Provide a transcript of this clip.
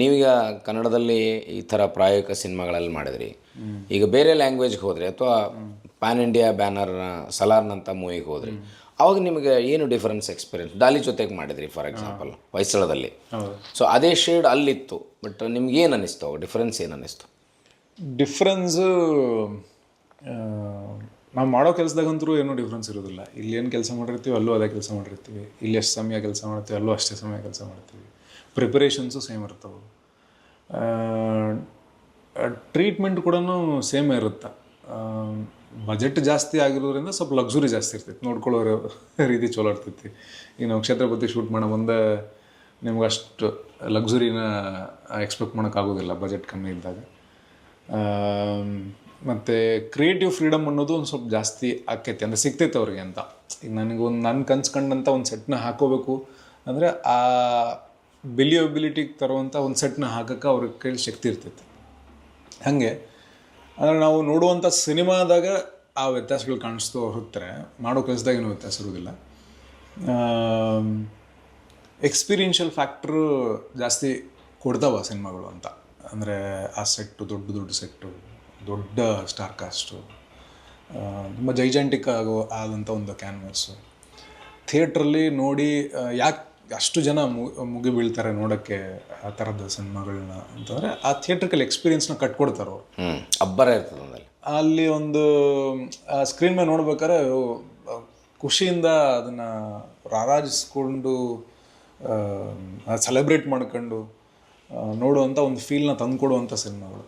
ನೀವೀಗ ಕನ್ನಡದಲ್ಲಿ ಈ ಥರ ಪ್ರಾಯೋಗಿಕ ಸಿನಿಮಾಗಳಲ್ಲಿ ಮಾಡಿದ್ರಿ. ಈಗ ಬೇರೆ ಲ್ಯಾಂಗ್ವೇಜ್ಗೆ ಹೋದರೆ ಅಥವಾ ಪ್ಯಾನ್ ಇಂಡಿಯಾ ಬ್ಯಾನರ್ನ ಸಲಾರ್ನಂಥ ಮೂವಿಗೆ ಹೋದ್ರಿ, ಅವಾಗ ನಿಮಗೆ ಏನು ಡಿಫರೆನ್ಸ್ ಎಕ್ಸ್ಪೀರಿಯನ್ಸ್? ಡಾಲಿ ಜೊತೆಗೆ ಮಾಡಿದ್ರಿ ಫಾರ್ ಎಕ್ಸಾಂಪಲ್ ಹೊಯ್ಸಳದಲ್ಲಿ. ಸೊ ಅದೇ ಶೇಡ್ ಅಲ್ಲಿತ್ತು, ಬಟ್ ನಿಮ್ಗೆ ಏನು ಅನ್ನಿಸ್ತು? ಡಿಫ್ರೆನ್ಸ್ ಏನು ಅನ್ನಿಸ್ತು? ಡಿಫ್ರೆನ್ಸು ನಾವು ಮಾಡೋ ಕೆಲಸದಾಗಂತೂ ಏನೂ ಡಿಫ್ರೆನ್ಸ್ ಇರೋದಿಲ್ಲ. ಇಲ್ಲಿ ಏನು ಕೆಲಸ ಮಾಡಿರ್ತೀವಿ ಅಲ್ಲೂ ಅದೇ ಕೆಲಸ ಮಾಡಿರ್ತೀವಿ. ಇಲ್ಲಿ ಎಷ್ಟು ಸಮಯ ಕೆಲಸ ಮಾಡ್ತೀವಿ ಅಲ್ಲೂ ಅಷ್ಟೇ ಸಮಯ ಕೆಲಸ ಮಾಡ್ತೀವಿ. ಪ್ರಿಪರೇಷನ್ಸು ಸೇಮ್ ಇರ್ತವೆ. ಟ್ರೀಟ್ಮೆಂಟ್ ಕೂಡ ಸೇಮ್ ಇರುತ್ತೆ. ಬಜೆಟ್ ಜಾಸ್ತಿ ಆಗಿರೋದ್ರಿಂದ ಸ್ವಲ್ಪ ಲಕ್ಸುರಿ ಜಾಸ್ತಿ ಇರ್ತೈತಿ, ನೋಡ್ಕೊಳ್ಳೋ ರೀತಿ ಚಲೋ ಇರ್ತೈತಿ. ಈಗ ನಾವು ಕ್ಷೇತ್ರಪತಿ ಶೂಟ್ ಮಾಡೋ ಮುಂದೆ ನಿಮ್ಗೆ ಅಷ್ಟು ಲಕ್ಸುರಿನ ಎಕ್ಸ್ಪೆಕ್ಟ್ ಮಾಡೋಕ್ಕಾಗೋದಿಲ್ಲ ಬಜೆಟ್ ಕಮ್ಮಿ ಇದ್ದಾಗ. ಮತ್ತು ಕ್ರಿಯೇಟಿವ್ ಫ್ರೀಡಮ್ ಅನ್ನೋದು ಒಂದು ಸ್ವಲ್ಪ ಜಾಸ್ತಿ ಆಕೈತಿ, ಅಂದರೆ ಸಿಗ್ತೈತೆ ಅವ್ರಿಗೆ ಅಂತ. ಈಗ ನನಗೊಂದು ನನ್ನ ಕನ್ಸ್ಕೊಂಡಂಥ ಒಂದು ಸೆಟ್ನ ಹಾಕೋಬೇಕು ಅಂದರೆ ಆ ಬಿಲಿಯಬಿಲಿಟಿಗೆ ತರುವಂಥ ಒಂದು ಸೆಟ್ನ ಹಾಕೋಕ್ಕೆ ಅವ್ರಿಗೆ ಕೈಲಿ ಶಕ್ತಿ ಇರ್ತೈತಿ. ಹಾಗೆ ಅಂದರೆ ನಾವು ನೋಡುವಂಥ ಸಿನಿಮಾದಾಗ ಆ ವ್ಯತ್ಯಾಸಗಳು ಕಾಣಿಸ್ತು ಹೊರತಾರೆ, ಮಾಡೋ ಕೆಲಸದಾಗ ಏನೂ ವ್ಯತ್ಯಾಸ ಇರೋದಿಲ್ಲ. ಎಕ್ಸ್ಪೀರಿಯನ್ಷಿಯಲ್ ಫ್ಯಾಕ್ಟ್ರು ಜಾಸ್ತಿ ಕೊಡ್ತಾವ ಸಿನಿಮಾಗಳು ಅಂತ. ಅಂದರೆ ಆ ಸೆಟ್ಟು ದೊಡ್ಡ ಸೆಟ್ಟು, ದೊಡ್ಡ ಸ್ಟಾರ್ ಕಾಸ್ಟು, ತುಂಬ ಜೈಜೆಂಟಿಕ್ ಆದಂಥ ಒಂದು ಕ್ಯಾನ್ವಸ್ಸು. ಥಿಯೇಟ್ರಲ್ಲಿ ನೋಡಿ ಯಾಕೆ ಅಷ್ಟು ಜನ ಮುಗಿ ಬೀಳ್ತಾರೆ ನೋಡೋಕ್ಕೆ ಆ ಥರದ ಸಿನಿಮಾಗಳನ್ನ ಅಂತಂದರೆ ಆ ಥಿಯೇಟ್ರಿಕಲ್ ಎಕ್ಸ್ಪೀರಿಯನ್ಸ್ನ ಕಟ್ಕೊಡ್ತಾರೆ ಅವರು. ಅಬ್ಬರ ಇರ್ತದೆ ಅಲ್ಲಿ ಒಂದು ಸ್ಕ್ರೀನ್ ಮೇಲೆ ನೋಡ್ಬೇಕಾದ್ರೆ ಖುಷಿಯಿಂದ ಅದನ್ನು ರಾರಾಜಿಸ್ಕೊಂಡು ಸೆಲೆಬ್ರೇಟ್ ಮಾಡ್ಕೊಂಡು ನೋಡುವಂಥ ಒಂದು ಫೀಲ್ನ ತಂದುಕೊಡುವಂಥ ಸಿನಿಮಾಗಳು.